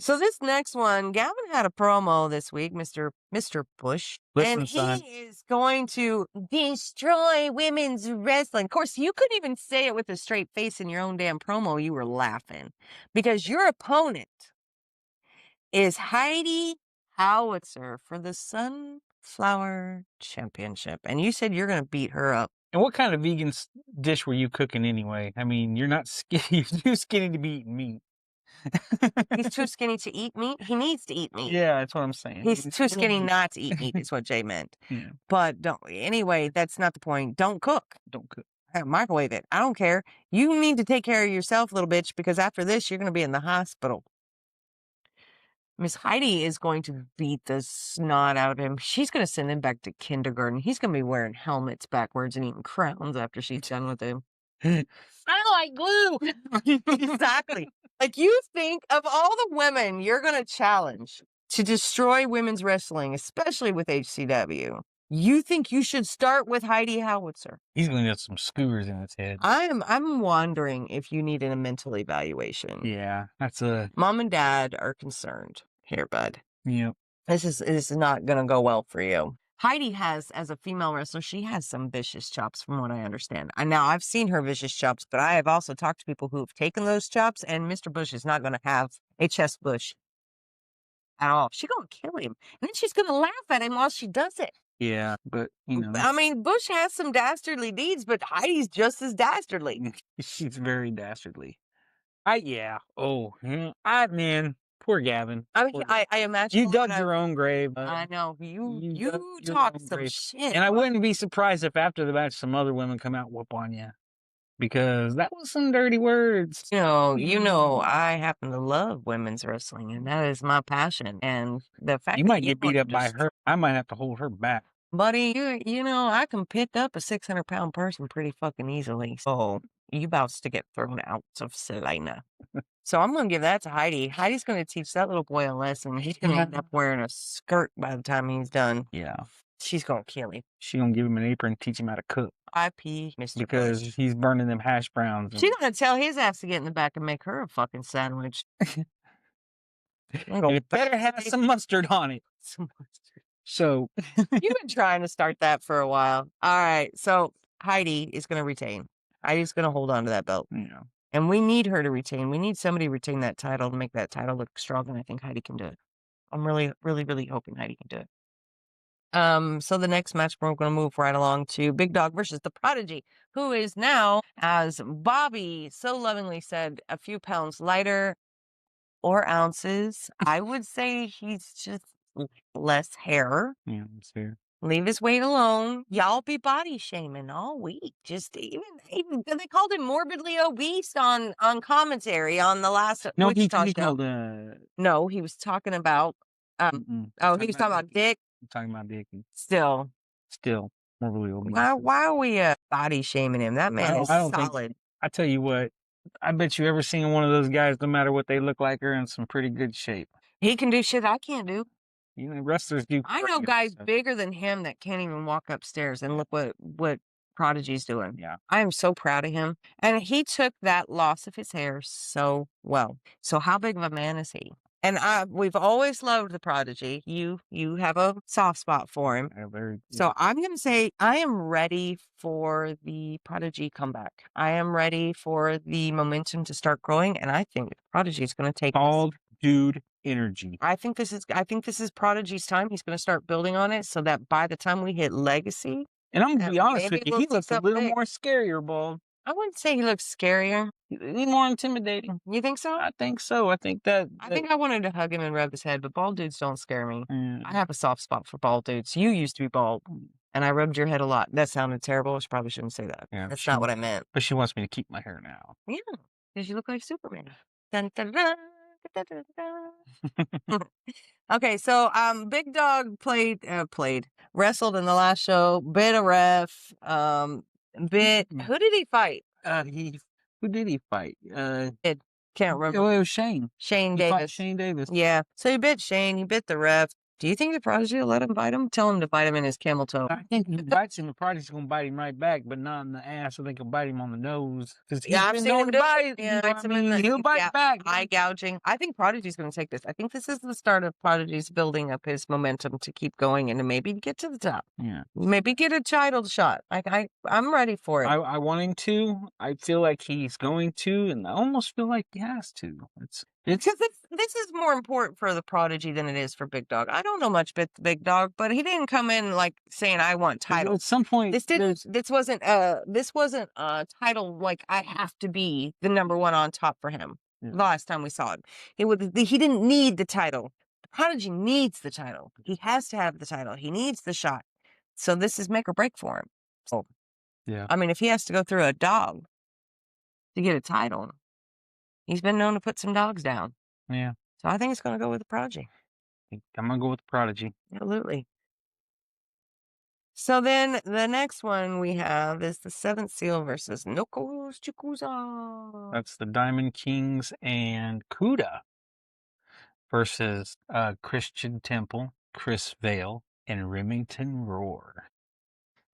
So this next one, Gavin had a promo this week, Mr. Bush. Listen, and son. He is going to destroy women's wrestling. Of course, you couldn't even say it with a straight face in your own damn promo. You were laughing. Because your opponent is Heidi Howitzer for the Sunflower Championship. And you said you're going to beat her up. And what kind of vegan dish were you cooking anyway? I mean, you're not skinny. You're too skinny to be eating meat. He's too skinny to eat meat. He needs to eat meat. Yeah, that's what I'm saying. He's too skinny not to eat meat is what Jay meant. Yeah. But anyway, that's not the point. Don't cook. Don't cook. Microwave it. I don't care. You need to take care of yourself, little bitch, because after this, you're going to be in the hospital. Miss Heidi is going to beat the snot out of him. She's going to send him back to kindergarten. He's going to be wearing helmets backwards and eating crowns after she's done with him. I like glue. Exactly. Like, you think of all the women you're going to challenge to destroy women's wrestling, especially with HCW, you think you should start with Heidi Howitzer. He's going to get some skewers in his head. I'm wondering if you need a mental evaluation. Yeah, Mom and Dad are concerned here, bud. Yep. This is not going to go well for you. Heidi has, as a female wrestler, she has some vicious chops from what I understand. And now I've seen her vicious chops, but I have also talked to people who have taken those chops, and Mr. Bush is not going to have a chest bush at all. She's going to kill him. And then she's going to laugh at him while she does it. Yeah, but, I mean, Bush has some dastardly deeds, but Heidi's just as dastardly. She's very dastardly. Man. Poor Gavin. I mean, I imagine you dug your own grave. I know. You talked some shit. And I wouldn't be surprised if after the match some other women come out and whoop on you. Because that was some dirty words. You know, I happen to love women's wrestling, and that is my passion. And the fact you might get beat up by her, I might have to hold her back. Buddy, you know, I can pick up a 600-pound person pretty fucking easily. So you about to get thrown out of Salina. So I'm going to give that to Heidi. Heidi's going to teach that little boy a lesson. He's going to end up wearing a skirt by the time he's done. Yeah. She's going to kill him. She's going to give him an apron and teach him how to cook. IP, Mr. Because Bush. He's burning them hash browns. She's going to tell his ass to get in the back and make her a fucking sandwich. It better have some mustard on it. Some mustard. So. You've been trying to start that for a while. All right. So Heidi is going to retain. Heidi's going to hold on to that belt. Yeah. And we need her to retain. We need somebody to retain that title to make that title look strong, and I think Heidi can do it. I'm really, really, really hoping Heidi can do it. So the next match, we're going to move right along to Big Dog versus the Prodigy, who is now, as Bobby so lovingly said, a few pounds lighter or ounces. I would say he's just less hair. Yeah, that's fair. Leave his weight alone. Y'all be body shaming all week. Just even they called him morbidly obese on commentary on the last Wichita show. No, he was talking about he was talking about Dick. I'm talking about Dick. Still morbidly obese. Why are we body shaming him? That man is solid. I tell you what, I bet you ever seen one of those guys, no matter what they look like, are in some pretty good shape. He can do shit I can't do. You know, wrestlers do. I know guys bigger than him that can't even walk upstairs, and look what Prodigy's doing. Yeah. I am so proud of him. And he took that loss of his hair so well. So how big of a man is he? And we've always loved the Prodigy. You have a soft spot for him. So I'm going to say I am ready for the Prodigy comeback. I am ready for the momentum to start growing, and I think Prodigy is going to take bald dude energy. I think this is Prodigy's time. He's going to start building on it so that by the time we hit Legacy, and I'm going to be honest with you, he looks a little more scarier, bald. I wouldn't say he looks scarier. He's more intimidating. You think so? I think so. I think that. I think I wanted to hug him and rub his head, but bald dudes don't scare me. Mm. I have a soft spot for bald dudes. You used to be bald, and I rubbed your head a lot. That sounded terrible. I probably shouldn't say that. Yeah, That's not what I meant. But she wants me to keep my hair now. Yeah, because you look like Superman. Dun, dun, dun, dun, dun, dun. Okay, so Big Dog wrestled in the last show, bit a ref, who did he fight? Who did he fight? Can't remember. Oh, it was Shane. Shane He fought Davis. Shane Davis. Yeah. So he bit Shane, he bit the ref. Do you think the Prodigy will let him bite him? Tell him to bite him in his camel toe. I think if he bites him, the Prodigy's going to bite him right back, but not in the ass. I think he'll bite him on the nose. Yeah, I've seen him bite. Yeah, he'll bite back. Eye gouging. I think Prodigy's going to take this. I think this is the start of Prodigy's building up his momentum to keep going and to maybe get to the top. Yeah. Maybe get a title shot. I'm ready for it. I want him to. I feel like he's going to, and I almost feel like he has to. Because this is more important for the Prodigy than it is for Big Dog. I don't know much about the Big Dog, but he didn't come in like saying I want title. At some point, this wasn't a title like I have to be the number one on top for him. Yeah. The last time we saw him, he didn't need the title. The Prodigy needs the title. He has to have the title. He needs the shot. So this is make or break for him. So, yeah. I mean, if he has to go through a dog to get a title. He's been known to put some dogs down. Yeah. So I think it's going to go with the Prodigy. I'm going to go with the Prodigy. Absolutely. So then the next one we have is the Seventh Seal versus Nokos Chikusa. That's the Diamond Kings and Kuda versus Christian Temple, Chris Vale, and Remington Roar.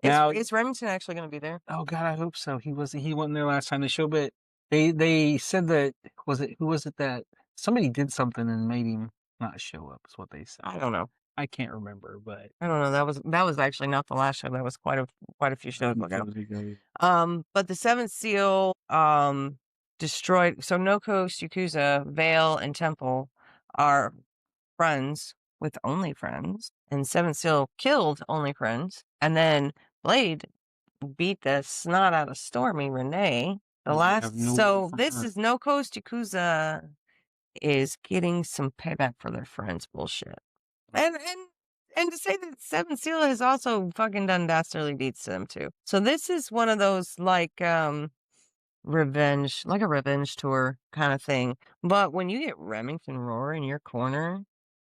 Is Remington actually going to be there? Oh God, I hope so. He wasn't there last time they showed, but they said that who was it that somebody did something and made him not show up, is what they said. I don't know. I can't remember, but I don't know. That was actually not the last show. That was quite a few shows ago. But the Seventh Seal destroyed. So Nokos, Yakuza, Vale, and Temple are friends with Only Friends, and Seventh Seal killed Only Friends, and then Blade beat the snot out of Stormy Renee. This is Nokos Yakuza is getting some payback for their friends bullshit. And to say that Seven Seal has also fucking done dastardly deeds to them too. So this is one of those like revenge tour kind of thing. But when you get Remington Roar in your corner,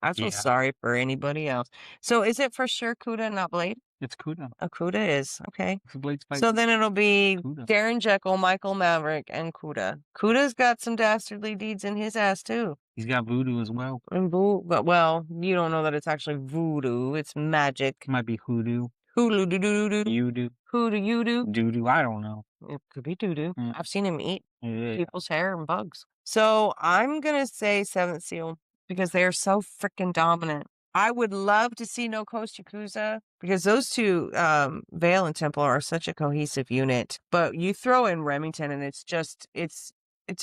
I feel sorry for anybody else. So is it for sure Kuda, not Blade? It's Kuda. Oh, Kuda is. Okay. Blade's so then it'll be Kuda. Darren Jekyll, Michael Maverick, and Kuda. Kuda's got some dastardly deeds in his ass, too. He's got voodoo as well. Well, you don't know that it's actually voodoo. It's magic. It might be hoodoo. Hoodoo doo doo doo. You do. Hoodoo you do. Doo-doo, I don't know. It could be doo-doo. Mm. I've seen him eat people's hair and bugs. So I'm going to say Seventh Seal because they are so freaking dominant. I would love to see No Coast Yakuza because those two, Vale and Temple, are such a cohesive unit. But you throw in Remington and it's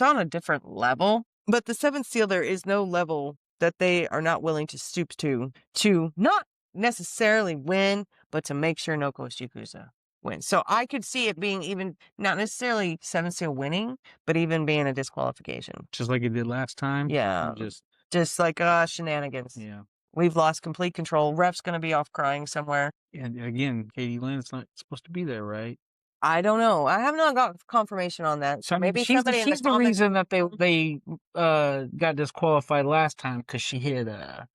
on a different level. But the Seventh Seal, there is no level that they are not willing to stoop to not necessarily win, but to make sure No Coast Yakuza wins. So I could see it being even not necessarily Seventh Seal winning, but even being a disqualification. Just like it did last time. Yeah. Just like shenanigans. Yeah. We've lost complete control. Ref's going to be off crying somewhere. And again, Katie Lynn's not supposed to be there, right? I don't know. I have not got confirmation on that. So maybe she's the reason that they got disqualified last time because she hit the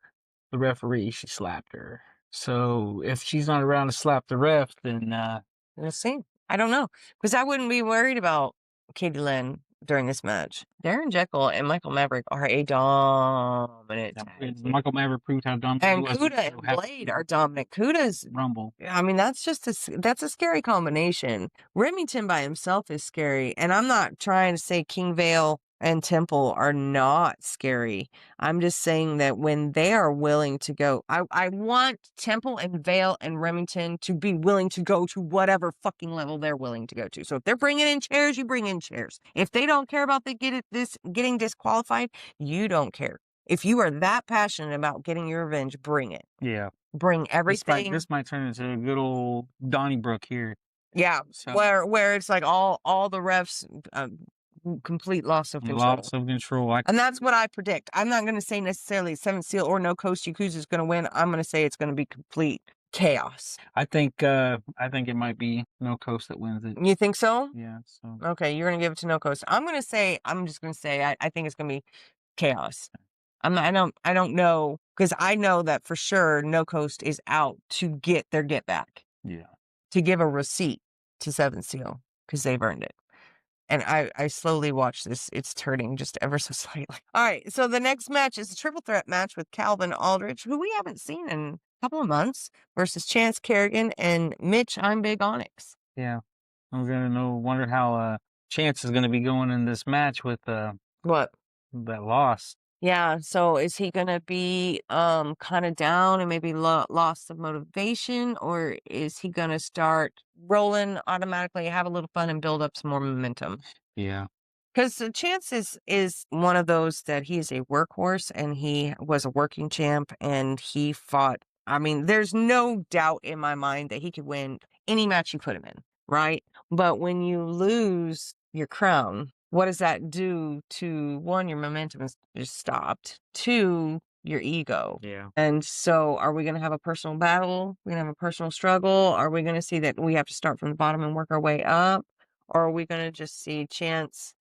referee. She slapped her. So if she's not around to slap the ref, then we'll see. I don't know because I wouldn't be worried about Katie Lynn during this match. Darren Jekyll and Michael Maverick are a dominant tag. Michael Maverick proved how dominant and he was. Kuda and Blade are dominant. Kuda's Rumble. I mean, that's a scary combination. Remington by himself is scary, and I'm not trying to say King Vale and Temple are not scary. I'm just saying that when they are willing to go, I want Temple and Vale and Remington to be willing to go to whatever fucking level they're willing to go to. So if they're bringing in chairs, you bring in chairs. If they don't care about getting disqualified, you don't care. If you are that passionate about getting your revenge, bring it. Yeah. Bring everything. This might turn into a good old Donnybrook here. Yeah, So, where it's like all the refs complete loss of control. loss of control. And that's what I predict. I'm not going to say necessarily 7th Seal or No Coast Yakuza is going to win. I'm going to say it's going to be complete chaos. I think it might be No Coast that wins it. You think so? Yeah. So okay, you're going to give it to No Coast. I'm just going to say I think it's going to be chaos. I don't know, because I know that for sure No Coast is out to get their get back. Yeah. To give a receipt to 7th Seal because they've earned it. And I slowly watch this. It's turning just ever so slightly. All right. So the next match is a triple threat match with Calvin Aldridge, who we haven't seen in a couple of months, versus Chance Kerrigan and Mitch I'm Big Onyx. Yeah. I'm going to wonder how Chance is going to be going in this match with What? that loss. Yeah. So is he going to be kind of down and maybe lost of motivation, or is he going to start rolling automatically, have a little fun, and build up some more momentum? Yeah. Because Chance is one of those that he is a workhorse, and he was a working champ, and he fought. I mean, there's no doubt in my mind that he could win any match you put him in, right? But when you lose your crown, what does that do to, one, your momentum is stopped, two, your ego? Yeah. And so are we going to have a personal battle? We're going to have a personal struggle? Are we going to see that we have to start from the bottom and work our way up? Or are we going to just see Chance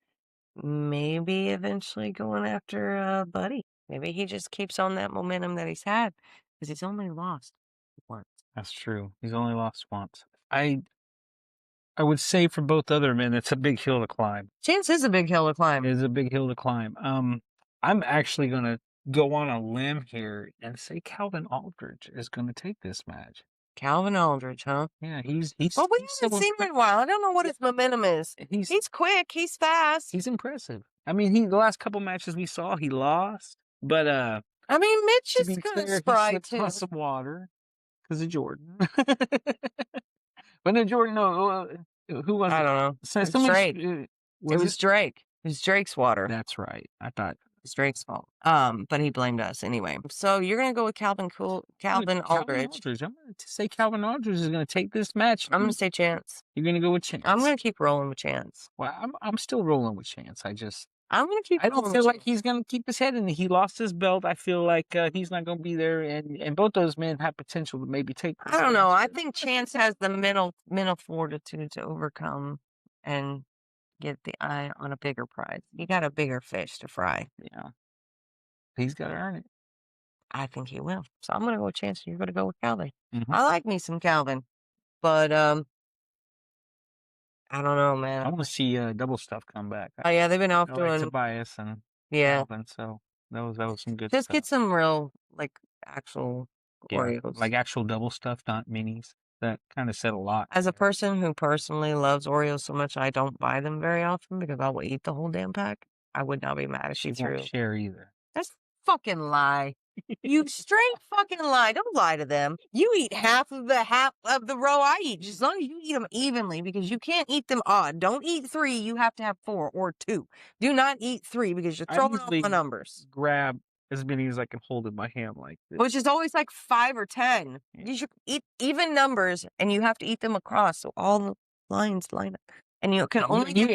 maybe eventually going after Buddy? Maybe he just keeps on that momentum that he's had, because he's only lost once. That's true. He's only lost once. I would say for both other men, it's a big hill to climb. Chance is a big hill to climb. It is a big hill to climb. I'm actually going to go on a limb here and say Calvin Aldridge is going to take this match. Calvin Aldridge, huh? Yeah, he's Well, we haven't seen him in a while. I don't know what his momentum is. He's quick. He's fast. He's impressive. I mean, the last couple matches we saw, he lost, but I mean, Mitch to is be kind of fair, he spry slipped too. on some water because of Jordan. But no, Jordan, no, who was I it? don't know. So, It's Drake. it was Drake. It was Drake's water. That's right. I thought It's Drake's fault. But he blamed us anyway. So you're gonna go with Calvin Aldridge. I'm going to say Calvin Aldridge is going to take this match. I'm gonna say Chance. You're going to go with Chance. I'm gonna keep rolling with Chance. Well, I'm still rolling with Chance. I'm gonna keep. I don't feel like he's going to keep his head in. He lost his belt. I feel like he's not going to be there. And both those men have potential to maybe take. I don't know. I think Chance has the mental fortitude to overcome and get the eye on a bigger prize. You got a bigger fish to fry. Yeah, he's got to earn it. I think he will. So I'm gonna go with Chance. You're gonna go with Calvin. Mm-hmm. I like me some Calvin, but I don't know, man. I want to see Double Stuff come back. Oh yeah, they've been off doing Tobias and Calvin, so that was some good Just stuff. get some real, like, actual Oreos. Like actual Double Stuff, not minis. That kind of said a lot. As a person who personally loves Oreos so much, I don't buy them very often because I will eat the whole damn pack. I would not be mad if She she threw. won't share either. That's fucking lie. You straight fucking lie. Don't lie to them. You eat half of the row I eat, just as long as you eat them evenly, because you can't eat them odd. Don't eat 3. You have to have 4 or 2. Do not eat 3 because you're throwing off the numbers. Grab as many as I can hold in my hand like this. Which is always like 5 or 10. You should eat even numbers, and you have to eat them across, so all the lines line up. And you can only you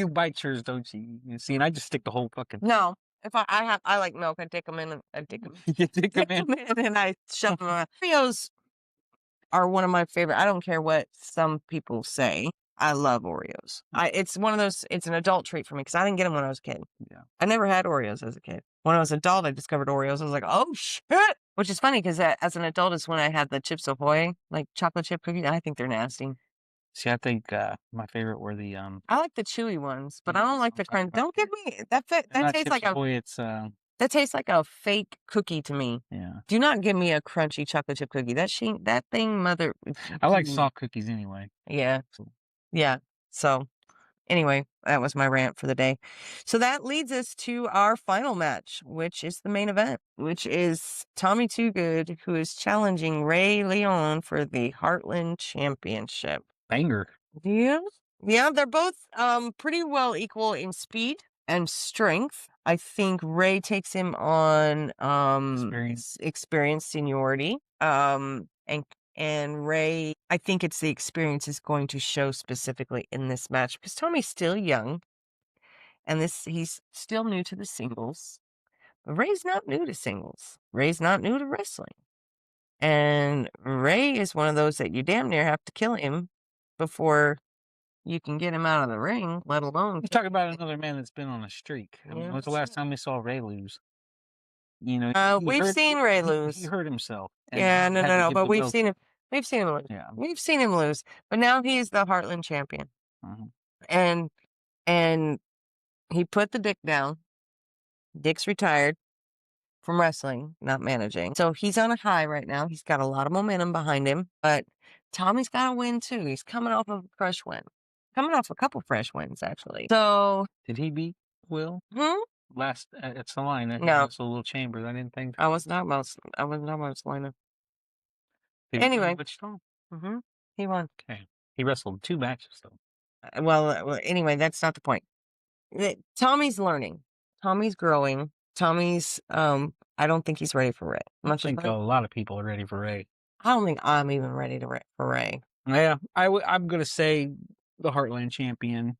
bite yours, don't you? You see, and I just stick the whole fucking. No. If I like milk, I take them in and I take them. You take them in and I shove them around. Oreos are one of my favorite. I don't care what some people say. I love Oreos. It's one of those. It's an adult treat for me because I didn't get them when I was a kid. Yeah, I never had Oreos as a kid. When I was an adult, I discovered Oreos. I was like, oh shit! Which is funny because as an adult is when I had the Chips Ahoy, like chocolate chip cookies. I think they're nasty. See, I think my favorite were the I like the chewy ones, but I don't like the crunch. Don't give me that. That tastes like that tastes like a fake cookie to me. Yeah. Do not give me a crunchy chocolate chip cookie. That thing, mother. I like soft cookies anyway. Yeah. Yeah. So anyway, that was my rant for the day. So that leads us to our final match, which is the main event, which is Tommy Too Good, who is challenging Ray Leon for the Heartland Championship. Banger. Yeah. Yeah, they're both pretty well equal in speed and strength. I think Ray takes him on experience, seniority, and And Ray, I think it's the experience is going to show specifically in this match because Tommy's still young and he's still new to the singles. But Ray's not new to singles. Ray's not new to wrestling. And Ray is one of those that you damn near have to kill him before you can get him out of the ring, let alone. You talk about another man that's been on a streak. I mean, when's the last time we saw Ray lose? You know, we've seen Ray lose. He hurt himself. Yeah, no. But we've seen him. We've seen him lose. Yeah, we've seen him lose. But now he's the Heartland champion, and he put the Dick down. Dick's retired from wrestling, not managing. So he's on a high right now. He's got a lot of momentum behind him. But Tommy's got to win too. He's coming off of a fresh win. Coming off a couple fresh wins, actually. So did he beat Will? Last at Salina? No, it's a little chamber. I didn't think. I was not about Salina. Anyway, he won. Okay, he wrestled 2 matches though. Well, anyway, that's not the point. Tommy's learning. Tommy's growing. Tommy's. I don't think he's ready for Ray. I think a lot of people are ready for Ray. I don't think I'm even ready for Ray. Yeah, I'm gonna say the Heartland champion.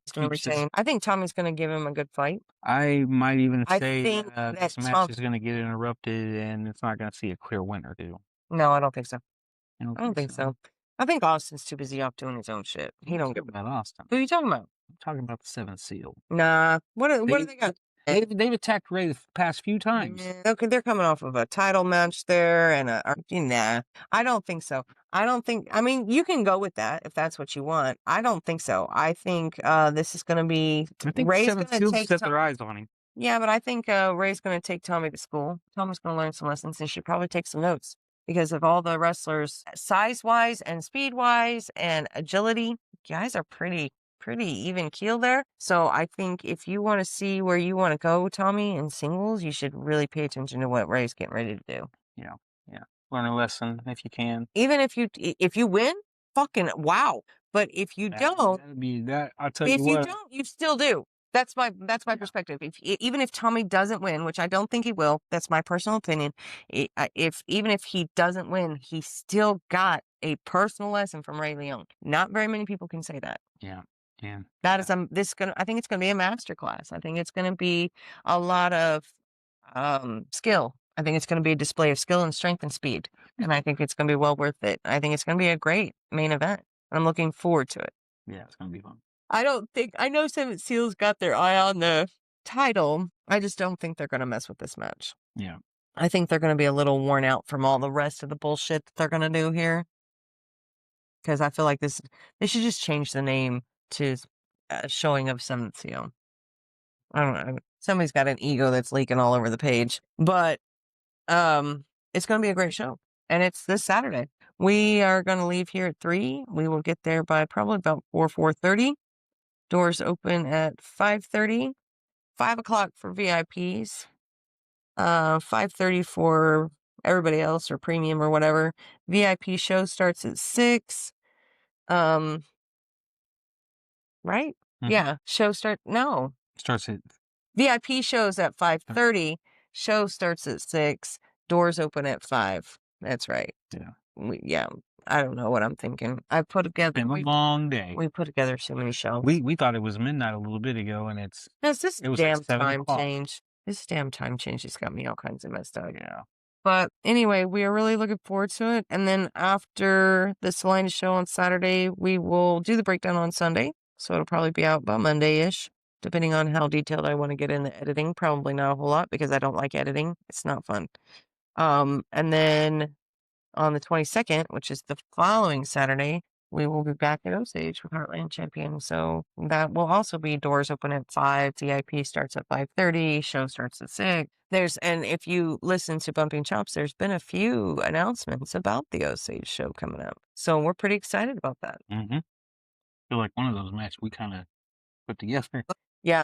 I think Tommy's going to give him a good fight. I might even say that this match is going to get interrupted and it's not going to see a clear winner, too. No, I don't think so. I don't think so. I think Austin's too busy off doing his own shit. He don't give about Austin. Who are you talking about? I'm talking about the 7th Seal. Nah. What do they got? They've attacked Ray the past few times. Okay, they're coming off of a title match there, and nah, I don't think so. I mean, you can go with that if that's what you want. I don't think so. I think this is going to be. I think Ray's going to set their eyes on him. Yeah, but I think Ray's going to take Tommy to school. Tommy's going to learn some lessons, and should probably take some notes because of all the wrestlers, size-wise and speed-wise and agility, guys are pretty even keel there. So I think if you want to see where you want to go, Tommy, in singles, you should really pay attention to what Ray's getting ready to do. Yeah. Learn a lesson if you can. Even if you win, fucking wow. But if you don't, that'd be that. I'll tell you what. If you don't, you still do. That's my perspective. Even if Tommy doesn't win, which I don't think he will, that's my personal opinion. Even if he doesn't win, he still got a personal lesson from Ray Leone. Not very many people can say that. Yeah. That is I think it's gonna be a masterclass. I think it's gonna be a lot of skill. I think it's gonna be a display of skill and strength and speed. And I think it's gonna be well worth it. I think it's gonna be a great main event. I'm looking forward to it. Yeah, it's gonna be fun. I know 7 Seals got their eye on the title. I just don't think they're gonna mess with this match. Yeah. I think they're gonna be a little worn out from all the rest of the bullshit that they're gonna do here. Because I feel like they should just change the name to a showing of 7th Seal. I don't know. Somebody's got an ego that's leaking all over the page. But it's going to be a great show. And it's this Saturday. We are going to leave here at 3. We will get there by probably about 4:30. Doors open at 5:30. 5 o'clock for VIPs. 5:30 for everybody else or premium or whatever. VIP show starts at 6. Right? Yeah. Starts at VIP shows at 5:30. Show starts at 6. Doors open at 5. That's right. Yeah. I don't know what I'm thinking. I put together. It's been a long day. We put together so many shows. We thought it was midnight a little bit ago, and it was damn like 7 time o'clock. change. This damn time change has got me all kinds of messed up. Yeah. But anyway, we are really looking forward to it. And then after the Salina show on Saturday, we will do the breakdown on Sunday. So it'll probably be out about Monday-ish, depending on how detailed I want to get in the editing. Probably not a whole lot because I don't like editing. It's not fun. And then on the 22nd, which is the following Saturday, we will be back at Osage with Heartland Champion. So that will also be doors open at 5. VIP starts at 5:30. Show starts at 6. And if you listen to Bumping Chops, there's been a few announcements about the Osage show coming up. So we're pretty excited about that. I feel like one of those matches we kind of put together. Yeah.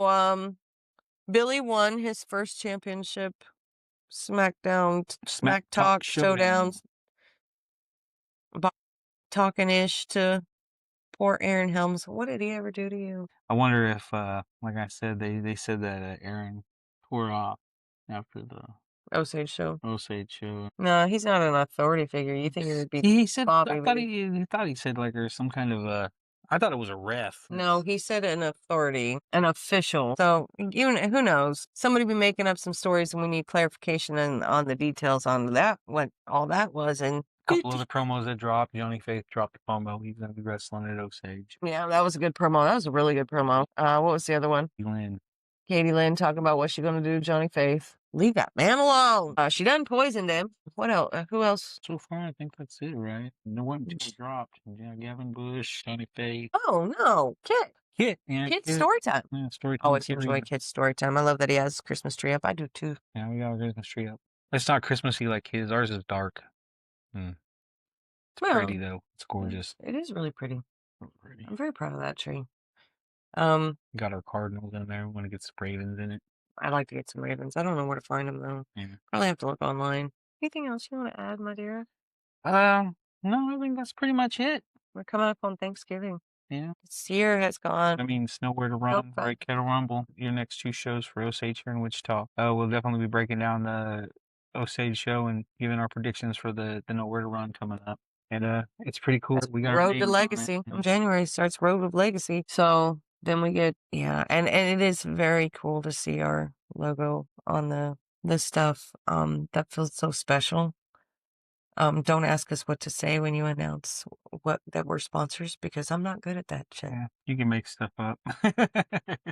Billy won his first championship Smack Talk showdowns. Talking-ish to poor Aaron Helms. What did he ever do to you? I wonder if, like I said, they said that Aaron tore off after the Osage show. Osage show. No, he's not an authority figure. You think it would be He said, Bobby? he thought he said like there's some kind of I thought it was a ref. No, he said an authority, an official. So who knows? Somebody be making up some stories, and we need clarification on the details on that. What all that was, and a couple of the promos that dropped. Johnny Faith dropped a promo. He's gonna be wrestling at Osage. Yeah, that was a good promo. That was a really good promo. What was the other one? Katie Lynn talking about what she's gonna do to Johnny Faith. Leave that man alone. She done poisoned him. What else? Who else? So far, I think that's it, right? No one just dropped. Yeah, Gavin Bush, Johnny Faith. Oh no, Kit. Yeah, Kid's story time. Yeah, story time. I always enjoy Kid's story time. I love that he has Christmas tree up. I do too. Yeah, we got a Christmas tree up. It's not Christmassy like his. Ours is dark. It's pretty though. It's gorgeous. It is really pretty. Pretty. I'm very proud of that tree. Got our Cardinals in there. We want to get some Ravens in it. I'd like to get some Ravens. I don't know where to find them though. Yeah. Probably have to look online. Anything else you want to add, my dear? No, I think that's pretty much it. We're coming up on Thanksgiving. Yeah. This year has gone. I mean, Nowhere to Run, right? Kettle Rumble. Your next 2 shows for Osage here in Wichita. We'll definitely be breaking down the Osage show and giving our predictions for the Nowhere to Run coming up. And it's pretty cool. We got Road to Legacy. In January starts Road of Legacy. So then we get and it is very cool to see our logo on the stuff. That feels so special. Don't ask us what to say when you announce that we're sponsors, because I'm not good at that shit. Yeah, you can make stuff up.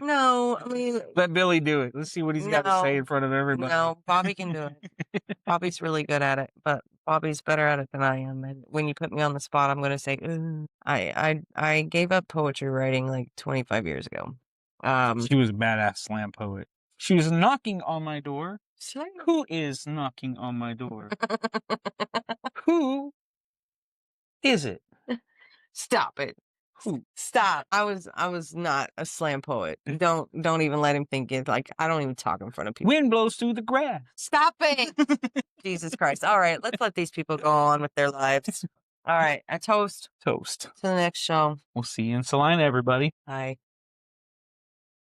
No, I mean, let Billy do it. Let's see what he's got to say in front of everybody. No, Bobby can do it. Bobby's really good at it, but Bobby's better at it than I am. And when you put me on the spot, I'm going to say, I gave up poetry writing like 25 years ago. She was a badass slam poet. She was knocking on my door. Who is knocking on my door? Who is it? Stop it. Who? Stop. I was not a slam poet. Don't even let him think it. Like, I don't even talk in front of people. Wind blows through the grass. Stop it. Jesus Christ. All right, let's let these people go on with their lives. All right, I toast. Toast. To the next show. We'll see you in Salina, everybody. Bye.